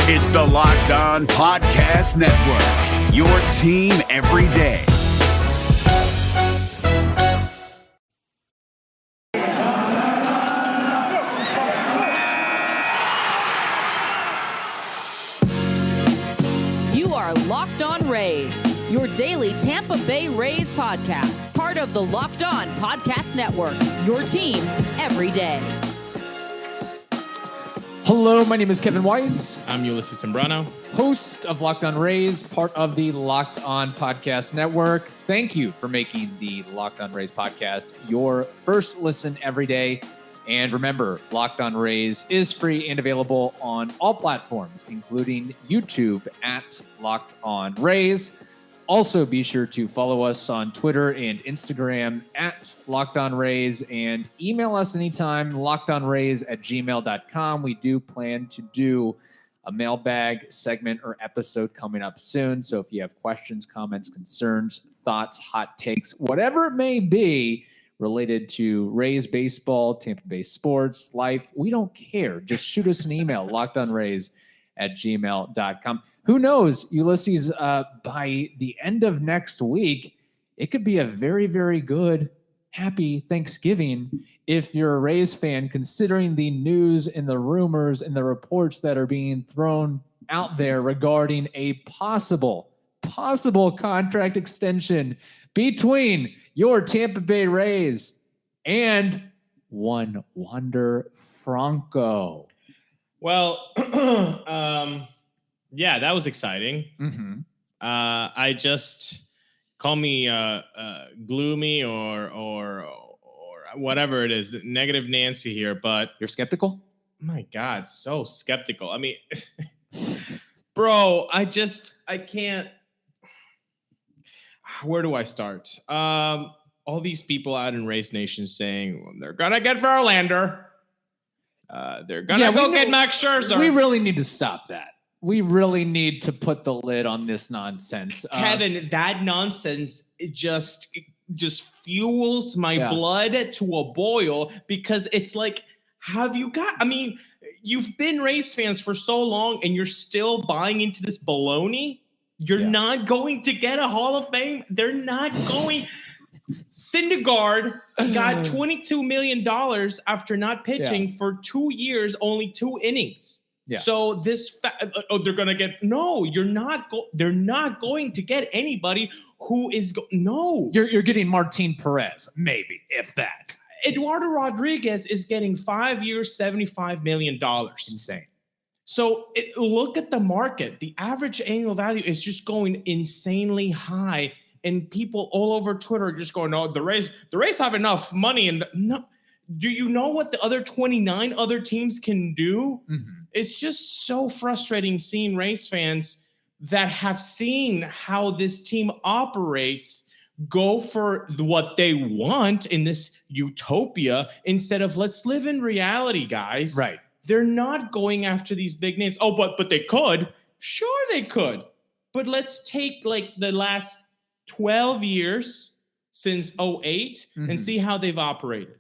It's the Locked On Podcast Network, your team every day. You are Locked On Rays, your daily Tampa Bay Rays podcast, part of the Locked On Podcast Network, your team every day. Hello, my name is Kevin Weiss. I'm Ulysses Sembrano, host of Locked On Rays, part of the Locked On Podcast Network. Thank you for making the Locked On Rays podcast your first listen every day. And remember, Locked On Rays is free and available on all platforms, including YouTube at Locked On Rays. Also, be sure to follow us on Twitter and Instagram at Locked On Rays, and email us anytime, lockedonrays@gmail.com. We do plan to do a mailbag segment or episode coming up soon. So if you have questions, comments, concerns, thoughts, hot takes, whatever it may be related to Rays baseball, Tampa Bay sports, life, we don't care. Just shoot us an email, lockedonrays@gmail.com. Who knows, Ulysses, by the end of next week, it could be a very, very good, happy Thanksgiving if you're a Rays fan, considering the news and the rumors and the reports that are being thrown out there regarding a possible contract extension between your Tampa Bay Rays and one Wander Franco. Well, yeah, that was exciting. Mm-hmm. I just call me gloomy or whatever it is, negative Nancy here, but You're skeptical? my God, so skeptical. I mean, bro, I can't. Where do I start? All these people out in Race Nation saying well, they're gonna get Verlander. They're gonna go get Max Scherzer. We really need to stop that. We really need to put the lid on this nonsense. Kevin, that nonsense it just fuels my blood to a boil because it's like, you've been Rays fans for so long and you're still buying into this baloney. You're not going to get a Hall of Fame. They're not going. Syndergaard got $22 million after not pitching for 2 years, only 2 innings. Yeah. So they're going to get they're not going to get anybody who is You're getting Martin Perez, maybe, if that. Eduardo Rodriguez is getting 5 years, $75 million. Insane. So look at the market. The average annual value is just going insanely high. And people all over Twitter are just going, "No, the Rays have enough money." No, do you know what the other 29 other teams can do? Mm-hmm. It's just so frustrating seeing Rays fans that have seen how this team operates go for what they want in this utopia instead of let's live in reality, guys. Right. They're not going after these big names. Oh, but they could. Sure, they could. But let's take like the last 12 years since 2008 and see how they've operated.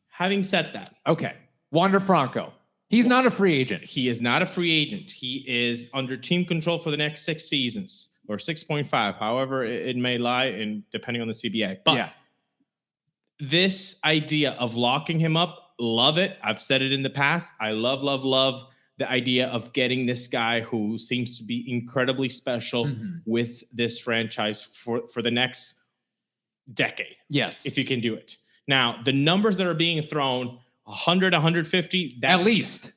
Having said that. Okay. Wander Franco. He's not a free agent. He is not a free agent. He is under team control for the next 6 seasons or 6.5, however it may lie, and depending on the CBA. But this idea of locking him up, love it. I've said it in the past. I love the idea of getting this guy who seems to be incredibly special with this franchise for the next decade. Yes. If you can do it. Now, the numbers that are being thrown, 100, 150, at least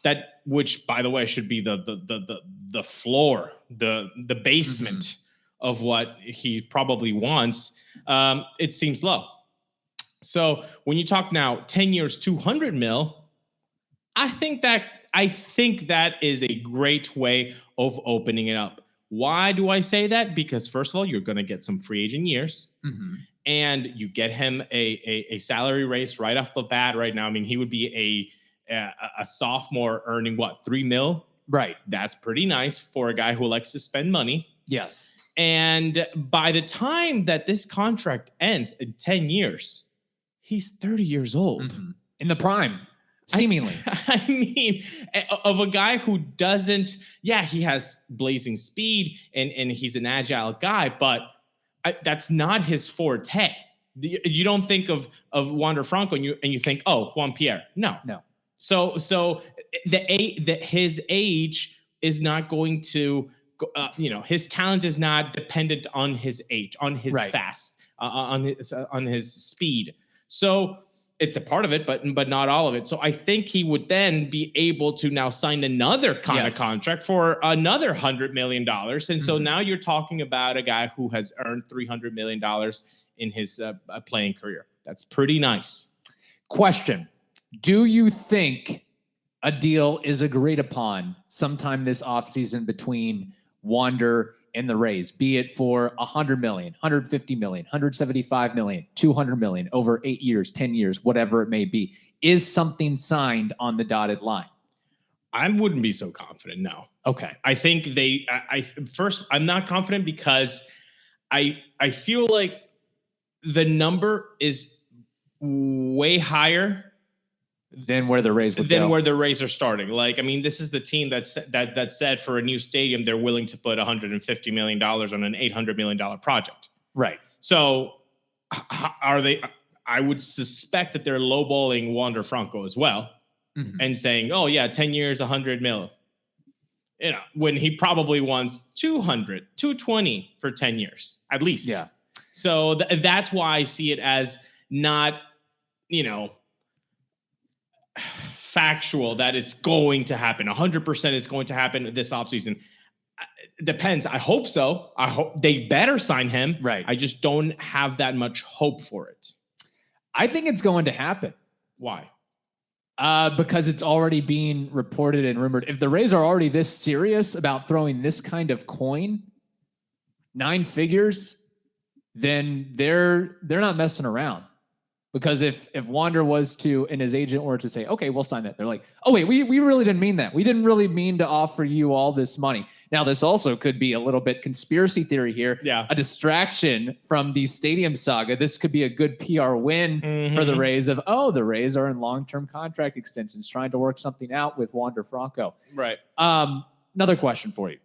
that, which by the way should be the floor, the basement of what he probably wants. It seems low. So when you talk now 10 years, 200 mil, I think that is a great way of opening it up. Why do I say that? Because first of all, you're going to get some free agent years, and you get him a salary raise right off the bat. Right now, I mean, he would be a sophomore earning what, $3 million? Right. That's pretty nice for a guy who likes to spend money. Yes. And by the time that this contract ends in 10 years, he's 30 years old. In the prime. seemingly. I mean, of a guy who doesn't, yeah, he has blazing speed and he's an agile guy, but that's not his forte. You don't think of Wander Franco and you think, oh, Juan Pierre. No. So his age is not going to, his talent is not dependent on his age, on his fast, on his speed. So it's a part of it, but not all of it. So I think he would then be able to now sign another kind of contract for another $100 million. And so now you're talking about a guy who has earned $300 million in his playing career. That's pretty nice. Question. Do you think a deal is agreed upon sometime this offseason between Wander and the Rays, be it for $100 million, $150 million, $175 million, $200 million over 8 years, 10 years, whatever it may be? Is something signed on the dotted line? I wouldn't be so confident. No. Okay. I think I'm not confident because I feel like the number is way higher than where the Rays would go. Where the Rays are starting. Like, I mean, this is the team that said for a new stadium, they're willing to put $150 million on an $800 million project. Right. So are they, I would suspect that they're lowballing Wander Franco as well and saying, oh yeah, 10 years, 100 mil. When he probably wants 200, 220 for 10 years, at least. Yeah. So that's why I see it as not, factual that it's going to happen. 100% it's going to happen this offseason. Depends. I hope so. I hope they better sign him. Right. I just don't have that much hope for it. I think it's going to happen. Why? Because it's already being reported and rumored. If the Rays are already this serious about throwing this kind of coin, 9 figures, then they're not messing around. Because if Wander was to, and his agent were to say, okay, we'll sign that. They're like, oh wait, we really didn't mean that. We didn't really mean to offer you all this money. Now, this also could be a little bit conspiracy theory here. Yeah. A distraction from the stadium saga. This could be a good PR win for the Rays of, the Rays are in long-term contract extensions, trying to work something out with Wander Franco. Right. Another question for you.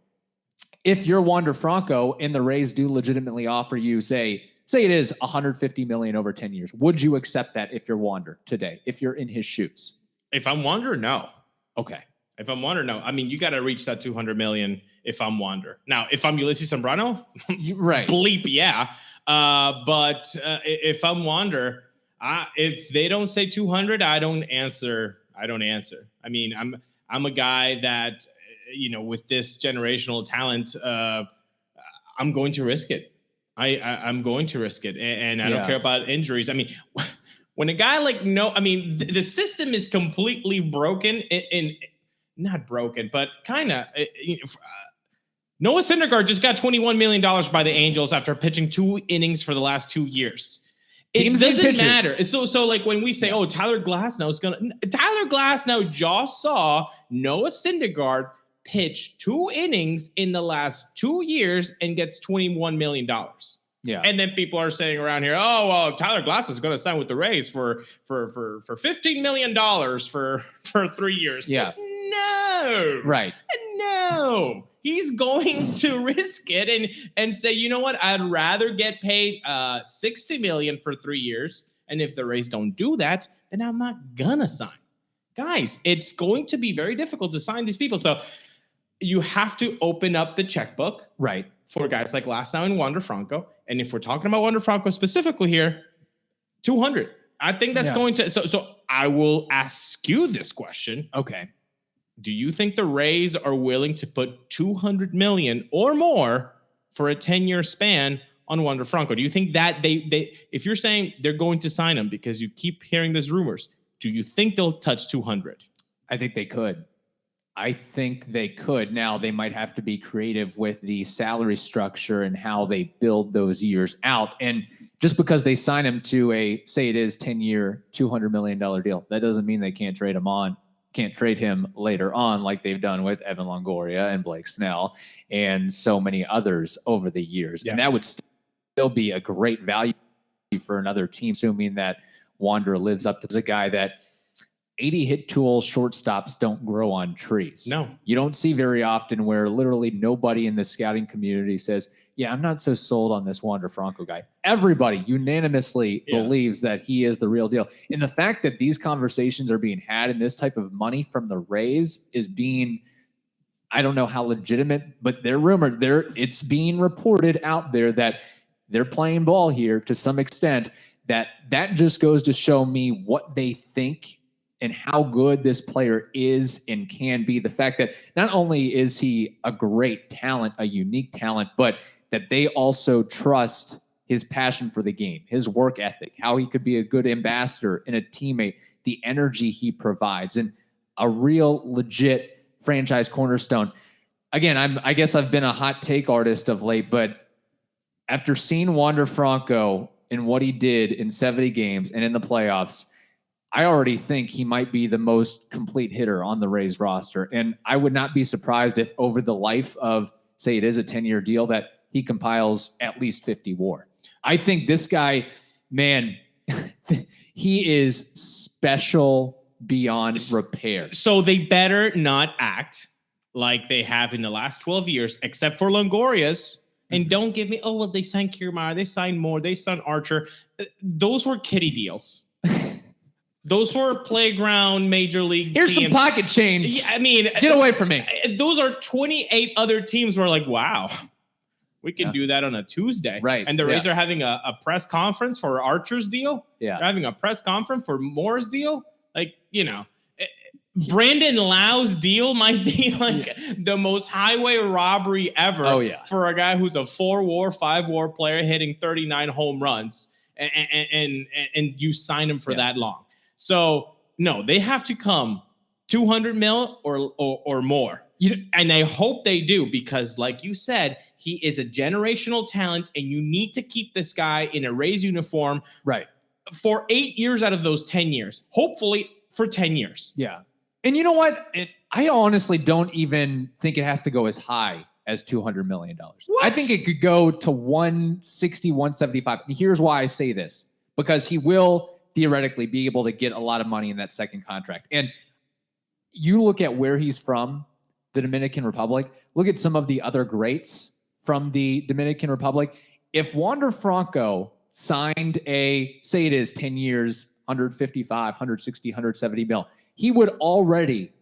If you're Wander Franco and the Rays do legitimately offer you, say it is $150 million over 10 years. Would you accept that if you're Wander today, if you're in his shoes? If I'm Wander, no. Okay. If I'm Wander, no. I mean, you got to reach that $200 million if I'm Wander. Now, if I'm Ulysses Zambrano, right. Bleep, yeah. But if I'm Wander, if they don't say 200, I don't answer. I mean, I'm a guy that, with this generational talent, I'm going to risk it. I'm going to risk it, and I don't care about injuries. I mean, when a guy the system is completely broken, not broken, but kind of. Noah Syndergaard just got $21 million by the Angels after pitching 2 innings for the last 2 years. It doesn't matter. So like when we say, Tyler Glasnow just saw Noah Syndergaard pitch 2 innings in the last 2 years and gets $21 million. Yeah. And then people are saying around here, Tyler Glass is going to sign with the Rays for $15 million for 3 years. Yeah. No. Right. No. He's going to risk it and say, you know what? I'd rather get paid $60 million for 3 years. And if the Rays don't do that, then I'm not gonna sign. Guys, it's going to be very difficult to sign these people. So you have to open up the checkbook, right, for guys like Glasnow and Wander Franco. And if we're talking about Wander Franco specifically here, 200. I think that's going to. So I will ask you this question. Okay. Do you think the Rays are willing to put $200 million or more for a 10-year span on Wander Franco? Do you think that they if you're saying they're going to sign him because you keep hearing these rumors, do you think they'll touch 200? I think they could. Now, they might have to be creative with the salary structure and how they build those years out. And just because they sign him to a, say it is 10-year, $200 million deal, that doesn't mean they can't trade him later on like they've done with Evan Longoria and Blake Snell and so many others over the years. Yeah. And that would still be a great value for another team, assuming that Wander lives up to a guy that 80 hit tool shortstops don't grow on trees. No. You don't see very often where literally nobody in the scouting community says, yeah, I'm not so sold on this Wander Franco guy. Everybody unanimously believes that he is the real deal. And the fact that these conversations are being had and this type of money from the Rays is being, I don't know how legitimate, but they're rumored. It's being reported out there that they're playing ball here to some extent. That just goes to show me what they think and how good this player is and can be. The fact that not only is he a great talent, a unique talent, but that they also trust his passion for the game, his work ethic, how he could be a good ambassador and a teammate, the energy he provides, and a real legit franchise cornerstone. Again, I guess I've been a hot take artist of late, but after seeing Wander Franco and what he did in 70 games and in the playoffs, I already think he might be the most complete hitter on the Rays roster. And I would not be surprised if over the life of, say it is a 10-year deal, that he compiles at least 50 WAR. I think this guy, man, he is special beyond repair. So they better not act like they have in the last 12 years, except for Longoria's. And don't give me, well, they signed Kiermaier, they signed Moore, they signed Archer. Those were kiddie deals. Those were playground major league Here's teams. some pocket change. Yeah, I mean, get away from me. Those are 28 other teams who are like, wow, we can do that on a Tuesday. Right. And the Rays are having a press conference for Archer's deal. Yeah. They're having a press conference for Moore's deal. Like, Brandon Lau's deal might be the most highway robbery ever for a guy who's a 4 WAR, 5 WAR player hitting 39 home runs and you sign him for that long. So no, they have to come 200 mil or more. And I hope they do, because like you said, he is a generational talent and you need to keep this guy in a Rays uniform for 8 years out of those 10 years, hopefully for 10 years. Yeah. And you know what? I honestly don't even think it has to go as high as $200 million. I think it could go to 160, 175. And here's why I say this, because he will theoretically be able to get a lot of money in that second contract. And you look at where he's from, the Dominican Republic, look at some of the other greats from the Dominican Republic. If Wander Franco signed say it is 10 years, 155, 160, 170 mil, he would already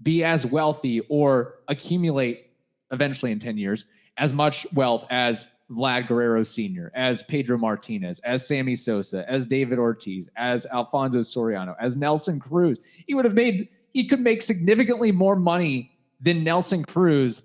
be as wealthy or accumulate eventually in 10 years as much wealth as Vlad Guerrero Sr., as Pedro Martinez, as Sammy Sosa, as David Ortiz, as Alfonso Soriano, as Nelson Cruz. He could make significantly more money than Nelson Cruz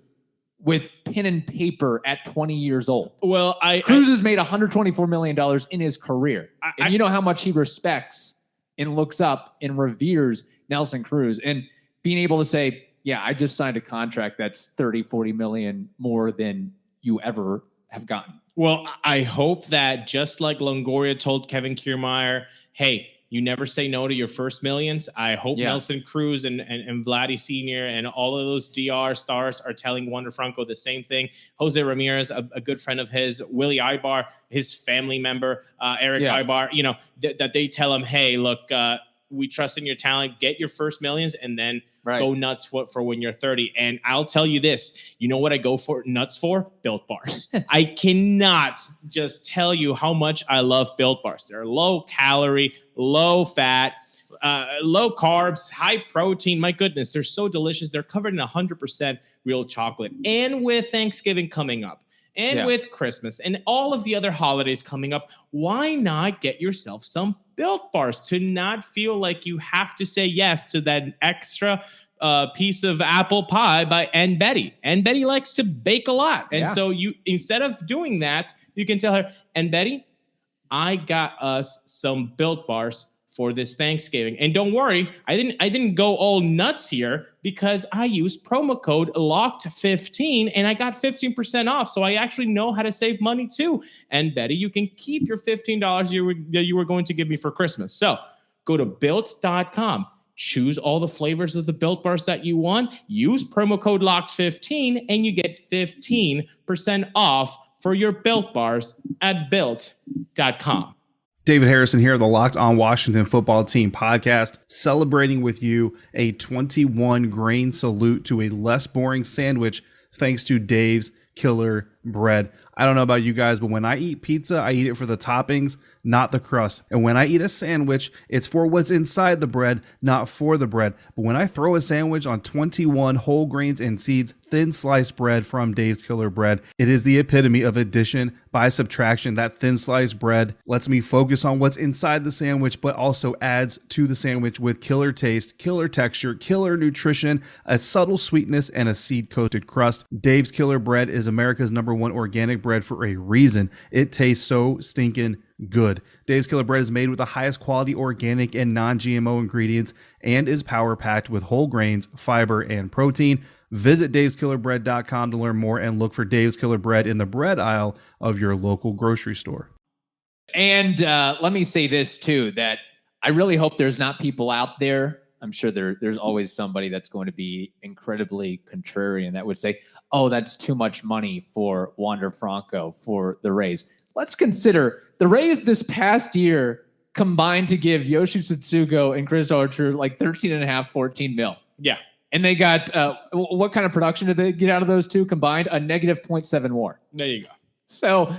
with pen and paper at 20 years old. Well, Cruz has made $124 million in his career. And you know how much he respects and looks up and reveres Nelson Cruz. And being able to say, yeah, I just signed a contract that's 30, 40 million more than you ever have gotten. Well, I hope that just like Longoria told Kevin Kiermaier, hey, you never say no to your first millions. I hope Nelson Cruz and Vladdy Sr. and all of those DR stars are telling Wander Franco the same thing. Jose Ramirez, a good friend of his, Willie Ibar, his family member, Eric Ibar, that they tell him, hey, look, we trust in your talent, get your first millions, and then go nuts for when you're 30. And I'll tell you this, you know what I go nuts for? Built Bars. I cannot just tell you how much I love Built Bars. They're low calorie, low fat, low carbs, high protein. My goodness, they're so delicious. They're covered in 100% real chocolate. And with Thanksgiving coming up, and with Christmas and all of the other holidays coming up, why not get yourself some Built Bars to not feel like you have to say yes to that extra piece of apple pie by Aunt Betty. Aunt Betty likes to bake a lot. And so you, instead of doing that, you can tell her, Aunt Betty, I got us some Built Bars for this Thanksgiving. And don't worry, I didn't go all nuts here because I used promo code LOCKED15 and I got 15% off. So I actually know how to save money too. And Betty, you can keep your $15 you were going to give me for Christmas. So go to built.com, choose all the flavors of the Built Bars that you want, use promo code LOCKED15 and you get 15% off for your Built Bars at built.com. David Harrison here, the Locked On Washington Football Team podcast, celebrating with you a 21 grain salute to a less boring sandwich thanks to Dave's Killer Bread. I don't know about you guys, but when I eat pizza, I eat it for the toppings, not the crust. And when I eat a sandwich, it's for what's inside the bread, not for the bread. But when I throw a sandwich on 21 whole grains and seeds, thin sliced bread from Dave's Killer Bread, it is the epitome of addition by subtraction. That thin sliced bread lets me focus on what's inside the sandwich, but also adds to the sandwich with killer taste, killer texture, killer nutrition, a subtle sweetness, and a seed-coated crust. Dave's Killer Bread is America's #1 organic bread for a reason. It tastes so stinking good. Dave's Killer Bread is made with the highest quality organic and non-GMO ingredients and is power-packed with whole grains, fiber, and protein. Visit daveskillerbread.com to learn more and look for Dave's Killer Bread in the bread aisle of your local grocery store. And let me say this too, that I really hope there's not people out there. I'm sure there's always somebody that's going to be incredibly contrarian that would say, oh, that's too much money for Wander Franco for the Rays. Let's consider the Rays this past year combined to give Yoshi Tsutsugo and Chris Archer like 13.5, 14 mil. Yeah. And they got, what kind of production did they get out of those two combined? A negative 0.7 WAR. There you go. So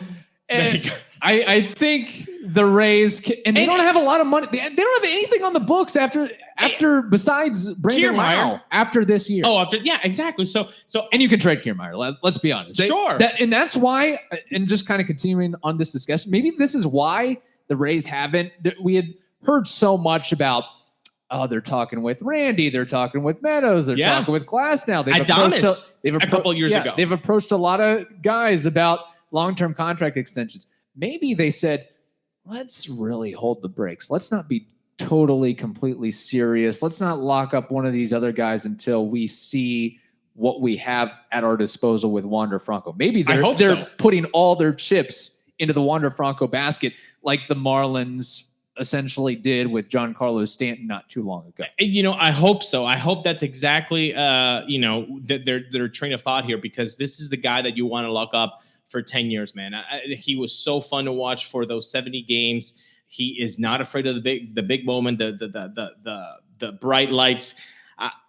I think the Rays and they don't have a lot of money. They don't have anything on the books after besides Brandon Lau after this year. Yeah, exactly. So and you can trade Kiermaier. Let's be honest. Sure. And that's why. And just kind of continuing on this discussion, maybe this is why the Rays haven't. We had heard so much about. Oh, they're talking with Randy. They're talking with Meadows. They're talking with Glass now. They've Adames a couple years ago. They've approached a lot of guys about long-term contract extensions. Maybe they said, let's really hold the brakes. Let's not be totally, completely serious. Let's not lock up one of these other guys until we see what we have at our disposal with Wander Franco. Maybe they're putting all their chips into the Wander Franco basket like the Marlins essentially did with Giancarlo Stanton not too long ago. I hope so. I hope that's exactly, their train of thought here, because this is the guy that you want to lock up for 10 years, man. He was so fun to watch for those 70 games. He is not afraid of the big moment, the bright lights.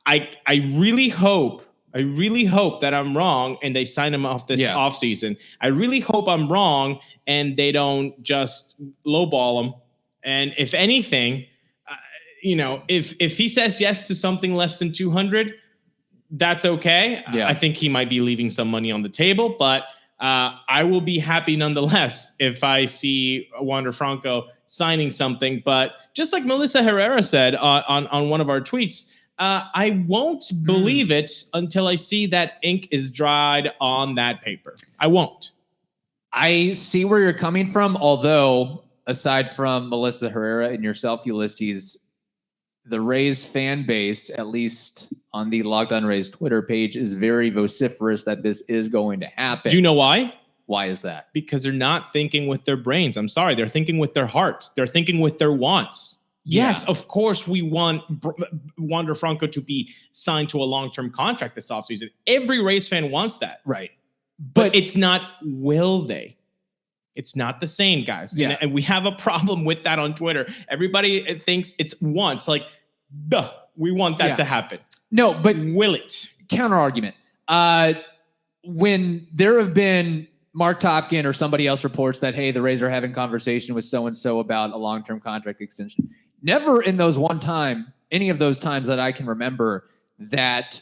I really hope that I'm wrong and they sign him off this offseason. I really hope I'm wrong and they don't just lowball him. And if anything, if he says yes to something less than 200, that's okay. Yeah. I think he might be leaving some money on the table, but I will be happy nonetheless if I see Wander Franco signing something. But just like Melissa Herrera said on one of our tweets, I won't believe it until I see that ink is dried on that paper. I won't. I see where you're coming from, although aside from Melissa Herrera and yourself, Ulysses, the Rays fan base, at least on the Locked On Rays Twitter page, is very vociferous that this is going to happen. Do you know why? Why is that? Because they're not thinking with their brains. I'm sorry. They're thinking with their hearts. They're thinking with their wants. Yes, of course, we want Wander Franco to be signed to a long-term contract this offseason. Every Rays fan wants that. Right. But it's not, will they? It's not the same, guys. Yeah. And we have a problem with that on Twitter. Everybody thinks it's wants. Like, duh, we want that to happen. No, but will it? Counter argument. When there have been Mark Topkin or somebody else reports that, hey, the Rays are having conversation with so-and-so about a long-term contract extension. Never in any of those times that I can remember that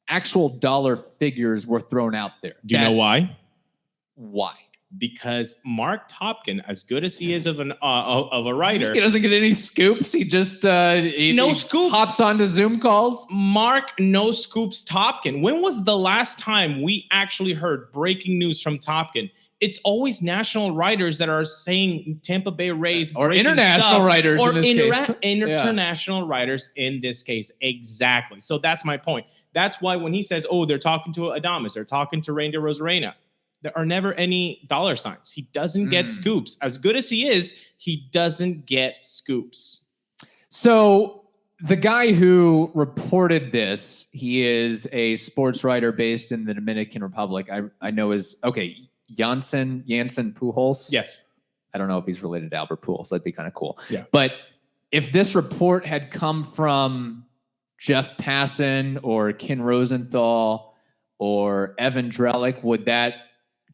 actual dollar figures were thrown out there. Do you know why? Why? Because Mark Topkin, as good as he is of a writer, he doesn't get any scoops. He just no scoops. Hops onto Zoom calls. Mark no scoops Topkin. When was the last time we actually heard breaking news from Topkin? It's always national writers that are saying Tampa Bay Rays or international writers or in this case. International writers in this case. Exactly. So that's my point. That's why when he says, "Oh, they're talking to Adames, they're talking to Randy Rosarena," there are never any dollar signs. He doesn't get scoops. As good as he is, he doesn't get scoops. So the guy who reported this, he is a sports writer based in the Dominican Republic. I know is Jansen Pujols. Yes. I don't know if he's related to Albert Pujols. That'd be kind of cool. Yeah. But if this report had come from Jeff Passan or Ken Rosenthal or Evan Drellick, would that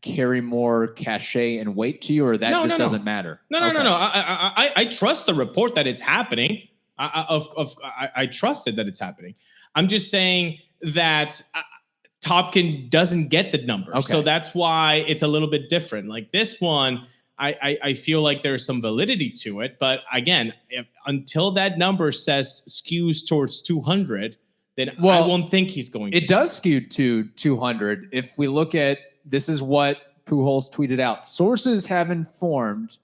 carry more cachet and weight to you, or that doesn't matter? No. I trust the report that it's happening. I trusted that it's happening. I'm just saying that Topkin doesn't get the number. So that's why it's a little bit different. Like this one, I feel like there's some validity to it. But again, until that number says skews towards 200, then I won't think he's going to. It does skew to 200. If we look at, this is what Pujols tweeted out. Sources have informed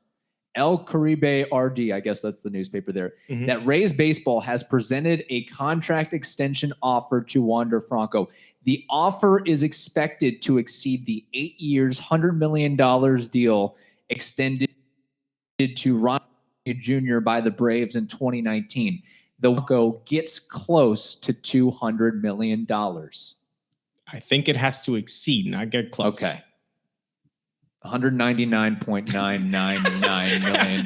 El Caribe RD, I guess that's the newspaper there, that Rays Baseball has presented a contract extension offer to Wander Franco. The offer is expected to exceed the 8 years, $100 million deal extended to Ron Jr. by the Braves in 2019. The Franco gets close to $200 million. I think it has to exceed, not get close. Okay. $199.999 million.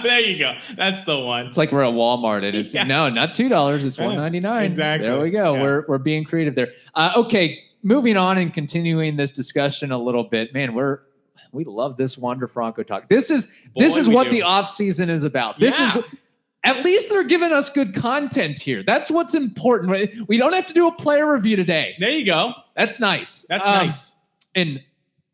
There you go. That's the one. It's like we're at Walmart and it's no, not $2. It's $1.99. Exactly. There we go. Yeah. We're being creative there. Okay, moving on and continuing this discussion a little bit. Man, we love this Wander Franco talk. This is what the offseason is about. This is at least they're giving us good content here. That's what's important. We don't have to do a player review today. There you go. That's nice. That's nice. And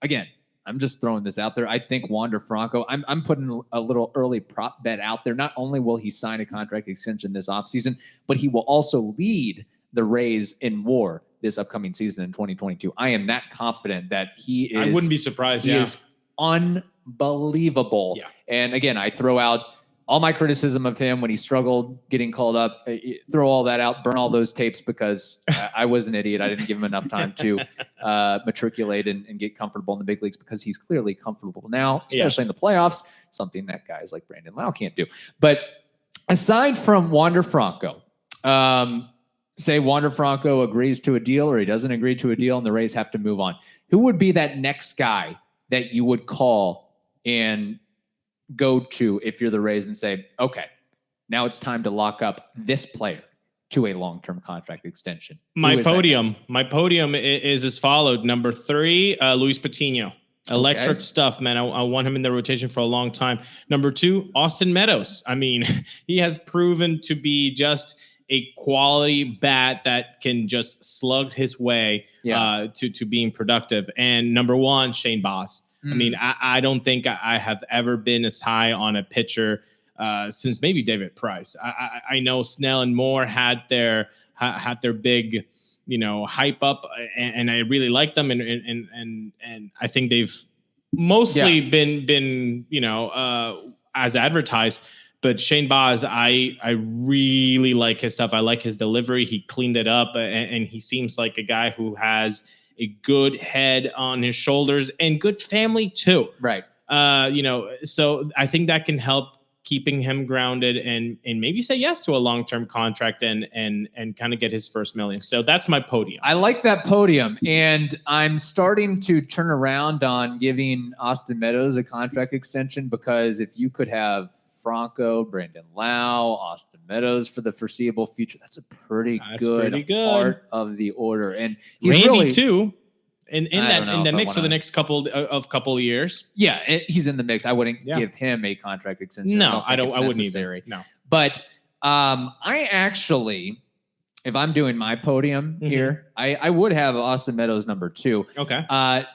again, I'm just throwing this out there. I think Wander Franco, I'm putting a little early prop bet out there. Not only will he sign a contract extension this offseason, but he will also lead the Rays in WAR this upcoming season in 2022. I am that confident that he is. I wouldn't be surprised. He is unbelievable. Yeah. And again, I throw out all my criticism of him when he struggled getting called up, throw all that out, burn all those tapes because I was an idiot. I didn't give him enough time to matriculate and get comfortable in the big leagues because he's clearly comfortable now, especially in the playoffs, something that guys like Brandon Lau can't do. But aside from Wander Franco, say Wander Franco agrees to a deal or he doesn't agree to a deal and the Rays have to move on. Who would be that next guy that you would call and go to if you're the Rays and say, okay, now it's time to lock up this player to a long-term contract extension? My podium is as followed. Number 3, Luis Patino. Electric stuff, man. I want him in the rotation for a long time. Number 2, Austin Meadows. I mean, he has proven to be just a quality bat that can just slug his way to being productive. And number 1, Shane Baz. I mean, I don't think I have ever been as high on a pitcher since maybe David Price. I know Snell and Moore had their big, hype up, and I really like them, and I think they've mostly been as advertised. But Shane Baz, I really like his stuff. I like his delivery. He cleaned it up, and he seems like a guy who has a good head on his shoulders and good family too. Right. So I think that can help keeping him grounded and maybe say yes to a long-term contract and kind of get his first million. So that's my podium. I like that podium. And I'm starting to turn around on giving Austin Meadows a contract extension, because if you could have Franco, Brandon Lau, Austin Meadows for the foreseeable future, that's a pretty good part of the order. And he's Randy really, too, in the mix for the next couple of years. Yeah, he's in the mix. I wouldn't give him a contract extension. No, I wouldn't either. No, but I actually, if I'm doing my podium here, I would have Austin Meadows number 2. Okay. I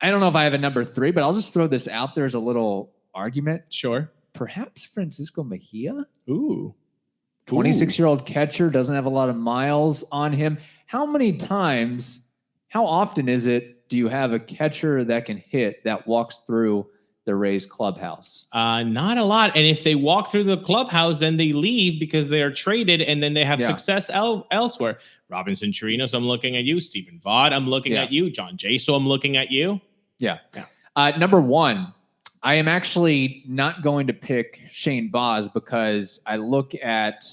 don't know if I have a number 3, but I'll just throw this out there as a little argument. Sure. Perhaps Francisco Mejia. Ooh. 26-year-old catcher, doesn't have a lot of miles on him. How often is it do you have a catcher that can hit that walks through the Rays clubhouse? Not a lot. And if they walk through the clubhouse, then they leave because they are traded and then they have success elsewhere. Robinson Chirinos, I'm looking at you. Stephen Vaught, I'm looking at you. John Jaso, I'm looking at you. Yeah. Number 1, I am actually not going to pick Shane Baz because I look at,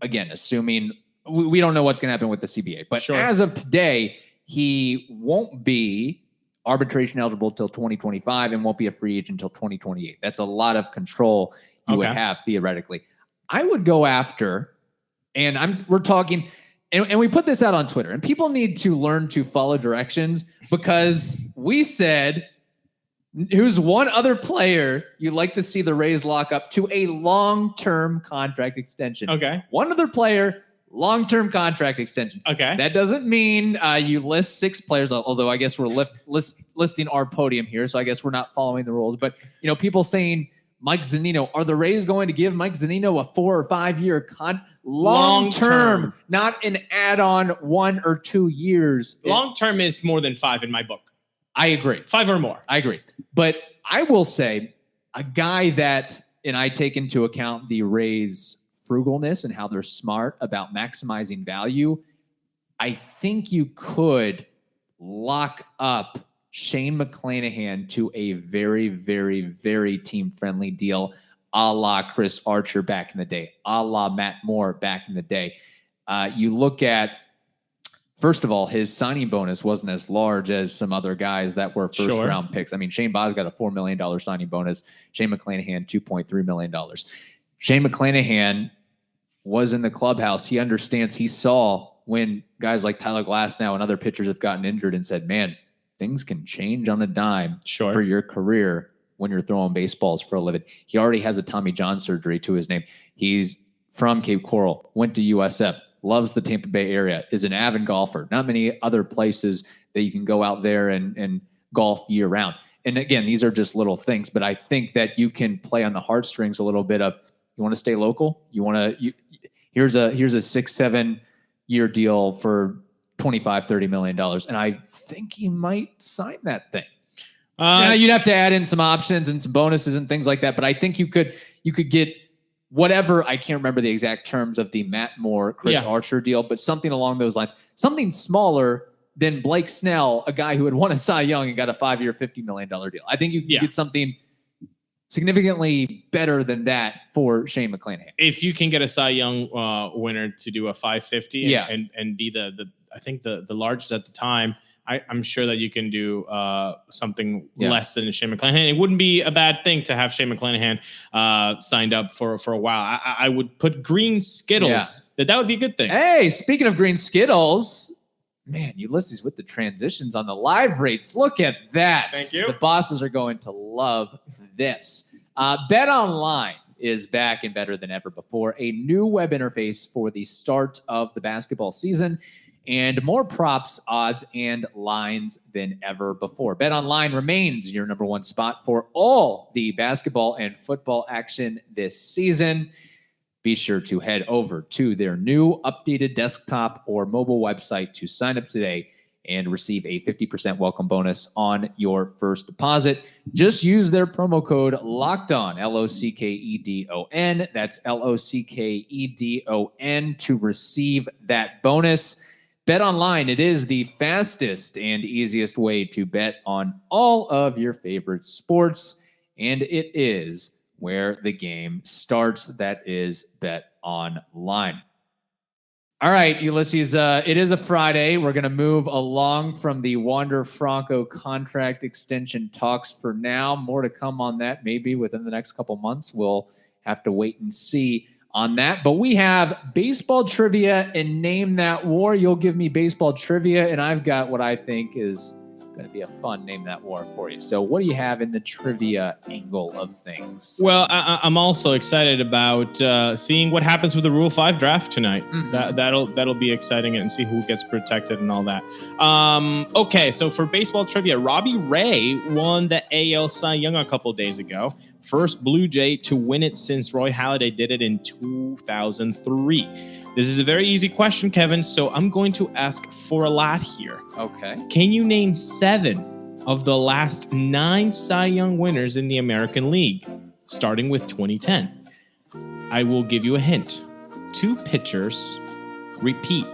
again, assuming we don't know what's going to happen with the CBA, but as of today, he won't be arbitration eligible till 2025 and won't be a free agent until 2028. That's a lot of control you would have theoretically. I would go after, and we're talking, and we put this out on Twitter, and people need to learn to follow directions, because we said, who's one other player you'd like to see the Rays lock up to a long-term contract extension? Okay. One other player, long-term contract extension. Okay. That doesn't mean you list 6 players, although I guess we're listing our podium here, so I guess we're not following the rules. But, people saying Mike Zunino, are the Rays going to give Mike Zunino a 4 or 5 year long-term, not an add-on 1 or 2 years? Long-term is more than 5 in my book. I agree. 5 or more. I agree. But I will say a guy that, and I take into account the Rays' frugalness and how they're smart about maximizing value, I think you could lock up Shane McClanahan to a very, very, very team-friendly deal, a la Chris Archer back in the day, a la Matt Moore back in the day. You look at, first of all, his signing bonus wasn't as large as some other guys that were first-round picks. I mean, Shane Baz got a $4 million signing bonus. Shane McClanahan, $2.3 million. Shane McClanahan was in the clubhouse. He understands. He saw when guys like Tyler Glasnow and other pitchers have gotten injured and said, man, things can change on a dime for your career when you're throwing baseballs for a living. He already has a Tommy John surgery to his name. He's from Cape Coral, went to USF, loves the Tampa Bay area, is an avid golfer. Not many other places that you can go out there and golf year round. And again, these are just little things, but I think that you can play on the heartstrings a little bit of, you want to stay local? Here's a 6-7 year deal for $25-30 million. And I think he might sign that thing. You'd have to add in some options and some bonuses and things like that. But I think you could get whatever, I can't remember the exact terms of the Matt Moore, Chris Archer deal, but something along those lines, something smaller than Blake Snell, a guy who had won a Cy Young and got a 5-year, $50 million deal. I think you can get something significantly better than that for Shane McClanahan. If you can get a Cy Young winner to do a 550 and be I think the largest at the time, I'm sure that you can do something less than Shane McClanahan. It wouldn't be a bad thing to have Shane McClanahan signed up for a while. I would put Green Skittles. That would be a good thing. Hey, speaking of Green Skittles, man, Ulysses with the transitions on the live rates. Look at that. Thank you. The bosses are going to love this. Bet Online is back and better than ever before. A new web interface for the start of the basketball season, and more props, odds, and lines than ever before. BetOnline remains your number one spot for all the basketball and football action this season. Be sure to head over to their new updated desktop or mobile website to sign up today and receive a 50% welcome bonus on your first deposit. Just use their promo code LOCKEDON, LOCKEDON. That's LOCKEDON to receive that bonus. Bet Online, it is the fastest and easiest way to bet on all of your favorite sports, and it is where the game starts. That is Bet Online. All right, Ulysses, it is a Friday. We're going to move along from the Wander Franco contract extension talks for now. More to come on that maybe within the next couple months. We'll have to wait and see on that. But we have baseball trivia and Name That War. You'll give me baseball trivia, and I've got what I think is going to be a fun Name That War for you. So what do you have in the trivia angle of things? Well, I'm also excited about seeing what happens with the Rule 5 draft tonight. Mm-hmm. That'll be exciting, and see who gets protected and all that. Okay, so for baseball trivia, Robbie Ray won the AL Cy Young a couple days ago. First Blue Jay to win it since Roy Halladay did it in 2003. This is a very easy question, Kevin, so I'm going to ask for a lot here. Okay. Can you name 7 of the last 9 Cy Young winners in the American League, starting with 2010? I will give you a hint. 2 pitchers repeat.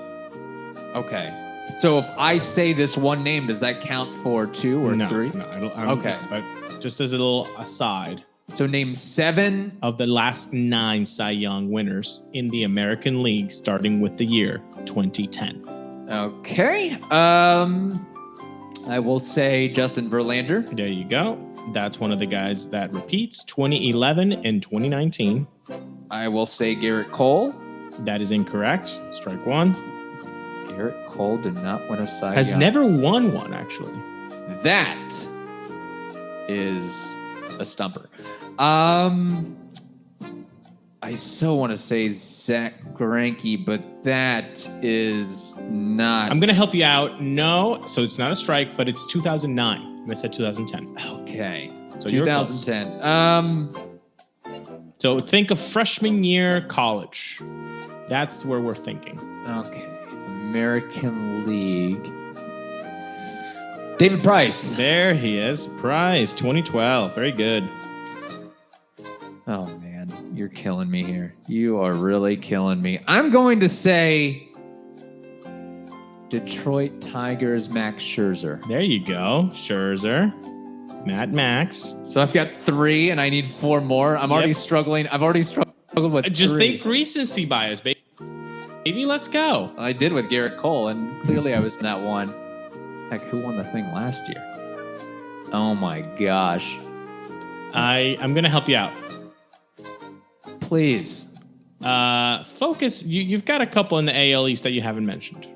Okay. So if I say this one name, does that count for 2 or 3? No, I don't. Okay. But just as a little aside. So name 7 of the last 9 Cy Young winners in the American League, starting with the year 2010. Okay. I will say Justin Verlander. There you go. That's one of the guys that repeats 2011 and 2019. I will say Garrett Cole. That is incorrect. Strike one. Garrett Cole did not win a Cy Has Young. never won one, actually. That is a stumper. I so want to say Zach Greinke, but that is not. I'm going to help you out. No, so it's not a strike, but it's 2009. I said 2010. Okay. So you're close. 2010. So think of freshman year college. That's where we're thinking. Okay. American League. David Price. There he is. Price, 2012. Very good. Oh, man. You're killing me here. You are really killing me. I'm going to say Detroit Tigers, Max Scherzer. There you go. Scherzer. Mad Max. So I've got 3 and I need 4 more. I'm already struggling. I've already struggled with Just 3. think recency bias, baby. Maybe let's go. I did with Garrett Cole, and clearly I was in that one. Heck, who won the thing last year? Oh my gosh. I'm going to help you out. Please. Focus. You've got a couple in the AL East that you haven't mentioned.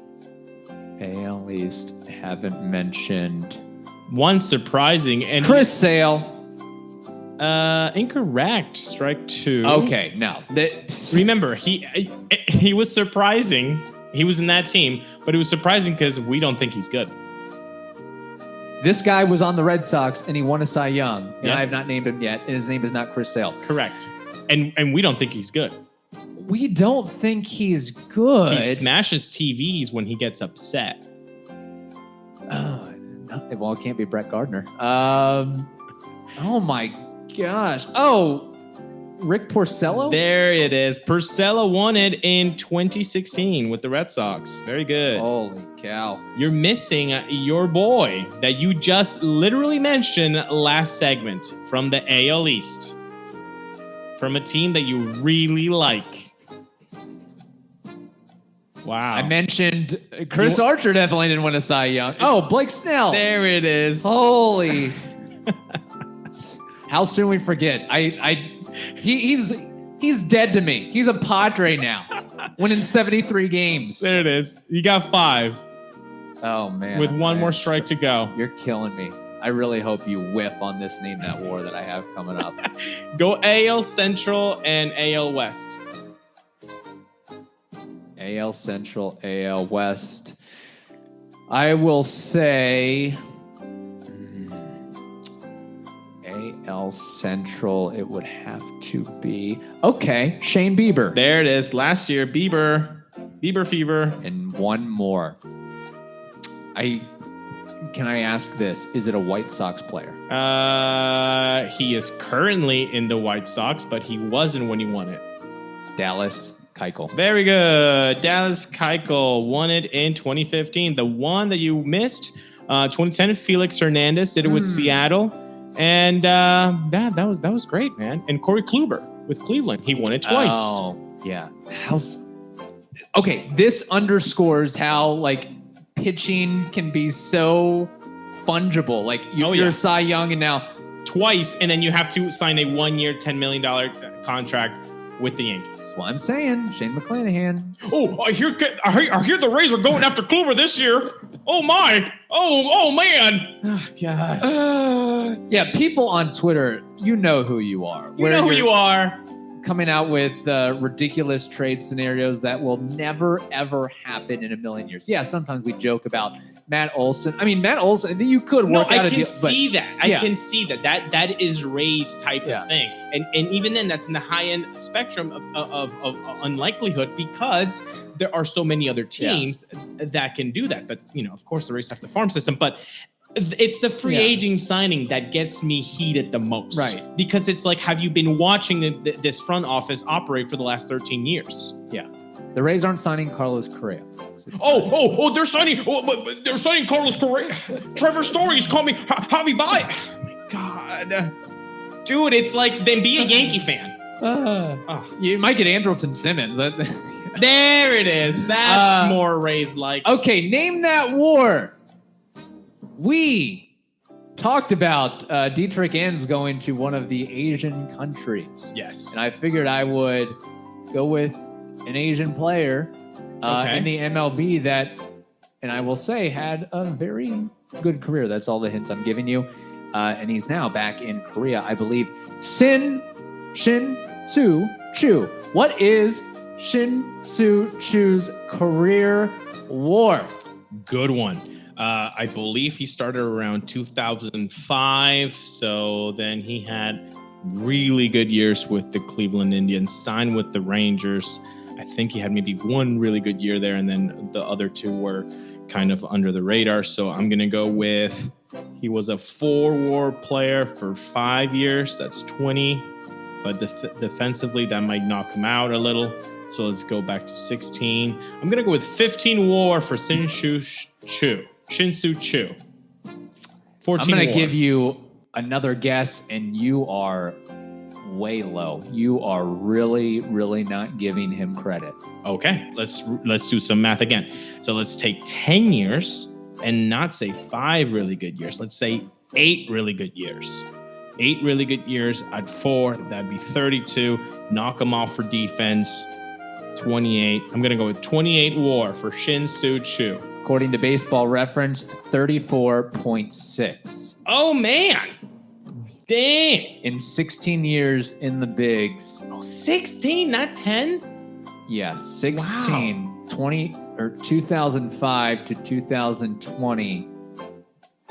AL East, haven't mentioned. One surprising and Chris Sale. Incorrect. Strike 2. Okay, no. Remember, he was surprising. He was in that team, but it was surprising because we don't think he's good. This guy was on the Red Sox and he won a Cy Young, and Yes. I have not named him yet, and his name is not Chris Sale. Correct. And we don't think he's good. We don't think he's good. He smashes TVs when he gets upset. Oh, no, well, it can't be Brett Gardner. Oh my gosh. Oh, Rick Porcello? There it is. Porcello won it in 2016 with the Red Sox. Very good. Holy cow. You're missing your boy that you just literally mentioned last segment from the AL East. From a team that you really like. Wow. I mentioned Chris Archer definitely didn't win a Cy Young. Oh, Blake Snell. There it is. Holy. How soon we forget. He's dead to me. He's a Padre now. Winning 73 games. There it is. You got 5 Oh, man. with one more strike to go. You're killing me. I really hope you whiff on this Name That War that I have coming up. Go AL Central and AL West. AL Central, AL West. I will say AL Central, it would have to be, okay, Shane Bieber. There it is. Last year, Bieber fever. And one more. Can I ask this? Is it a White Sox player? He is currently in the White Sox, but he wasn't when he won it. Dallas Keuchel. Very good. Dallas Keuchel won it in 2015. The one that you missed, 2010, Felix Hernandez did it with Seattle. And that was great, man. And Corey Kluber with Cleveland. He won it twice. Oh, yeah. Okay, this underscores how, like, pitching can be so fungible. Like, you're a Cy Young and now... Twice, and then you have to sign a 1-year, $10 million contract with the Yankees. Well, I'm saying Shane McClanahan. Oh, I hear the Rays are going after Kluber this year. Oh my! Oh man! Oh God! Yeah, people on Twitter, you know who you are. You know who you are. Coming out with ridiculous trade scenarios that will never ever happen in a million years. Yeah, sometimes we joke about Matt Olson. I mean, Matt Olson, you could work out a deal. I can see that. I can see that. That is Ray's type of thing. And even then, that's in the high end spectrum of unlikelihood because there are so many other teams that can do that. But of course, the Rays have the farm system. But it's the free aging signing that gets me heated the most. Right. Because it's like, have you been watching this front office operate for the last 13 years? Yeah. The Rays aren't signing Carlos Correa. They're signing. They're signing Carlos Correa. Trevor Story's calling me Javi Baez. Oh my God, dude! It's like then be a Yankee fan. You might get Andrelton Simmons. There it is. That's more Rays like. Okay, name that war. we talked about Dietrich Enns going to one of the Asian countries. Yes. And I figured I would go with an Asian player in the MLB that, and I will say, had a very good career. That's all the hints I'm giving you. And he's now back in Korea, I believe. Shin-Soo Choo. What is Shin-Soo Choo's career WAR? Good one. I believe he started around 2005. So then he had really good years with the Cleveland Indians, signed with the Rangers. I think he had maybe one really good year there, and then the other two were kind of under the radar. So I'm going to go with, he was a 4-WAR player for 5 years. That's 20. But defensively, that might knock him out a little. So let's go back to 16. I'm going to go with 15 WAR for Shin-Soo Choo. 14 I'm going to WAR. give you another guess, and you are way low. You are really, really not giving him credit. Okay, let's do some math again. So let's take 10 years and not say 5 really good years. Let's say 8 really good years. 8 really good years at 4, that'd be 32. Knock him off for defense. 28. I'm going to go with 28 WAR for Shin-Soo Choo. According to Baseball Reference, 34.6. Oh, man. Dang. In 16 years in the bigs. Oh, 16, not 10? Yeah, 16. 2005 to 2020.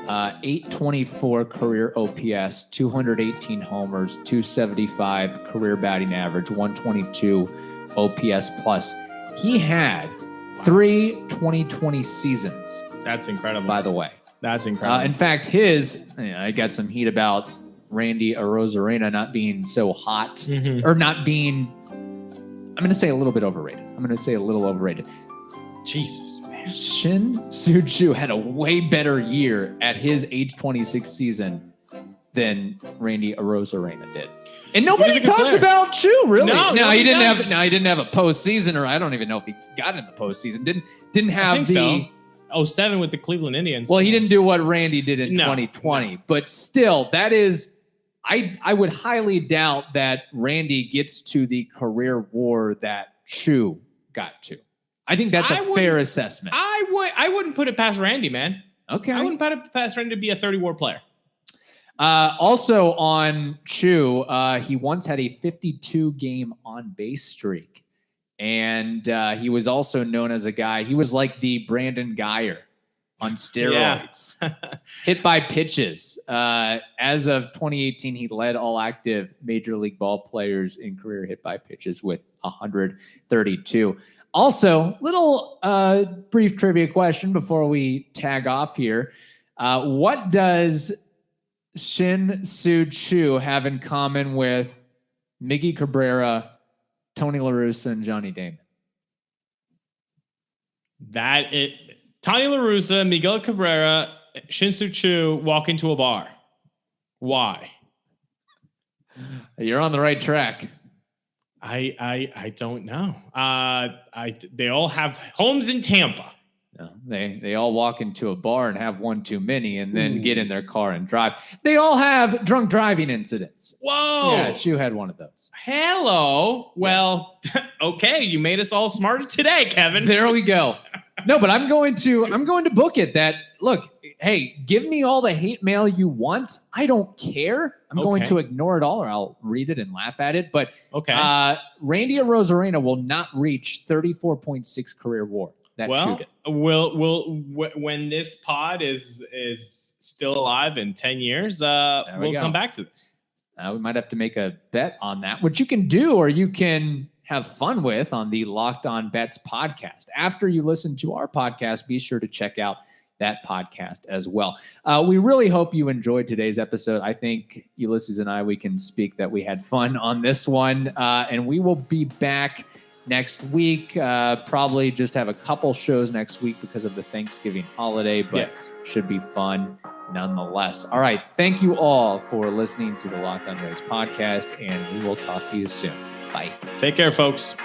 824 career OPS, 218 homers, 275 career batting average, 122 OPS plus. He had 3 2020 seasons. That's incredible. By the way. That's incredible. In fact, I got some heat about Randy Arozarena not being so hot, or not being, I'm going to say a little bit overrated. Jesus, man. Shin-Soo Choo had a way better year at his age 26 season than Randy Arozarena did. And nobody talks about Choo, really. No, he didn't have a postseason, or I don't even know if he got in the postseason. Didn't have the 07 with the Cleveland Indians. Well, he didn't do what Randy did in 2020, but still, that is, I would highly doubt that Randy gets to the career WAR that Choo got to. I think that's a fair assessment. I wouldn't put it past Randy, man. Okay. I wouldn't put it past Randy to be a 30 WAR player. Also on Choo, he once had a 52-game on-base streak. And he was also known as a guy, he was like the Brandon Guyer on steroids. Hit by pitches. As of 2018, he led all active Major League Ball players in career hit by pitches with 132. Also, little brief trivia question before we tag off here. What does Shin-Soo Choo have in common with Miggy Cabrera, Tony La Russa, and Johnny Damon? Tony La Russa, Miguel Cabrera, Shin-Soo Choo walk into a bar. Why? You're on the right track. I don't know. They all have homes in Tampa. No, they all walk into a bar and have one too many, and then get in their car and drive. They all have drunk driving incidents. Whoa! Yeah, Choo had one of those. Hello. Well, okay, you made us all smarter today, Kevin. There we go. No, but I'm going to book it. That look, hey, give me all the hate mail you want. I don't care. I'm going to ignore it all, or I'll read it and laugh at it. But Randy Arozarena will not reach 34.6 career WAR. When this pod is still alive in 10 years, we'll come back to this. We might have to make a bet on that, which you can do, or you can have fun with on the Locked On Bets podcast. After you listen to our podcast, be sure to check out that podcast as well. We really hope you enjoyed today's episode. I think Ulysses and we can speak that we had fun on this one, and we will be back next week. Probably just have a couple shows next week because of the Thanksgiving holiday, but should be fun nonetheless. All right. Thank you all for listening to the Locked On Rays podcast, and we will talk to you soon. Bye. Take care, folks.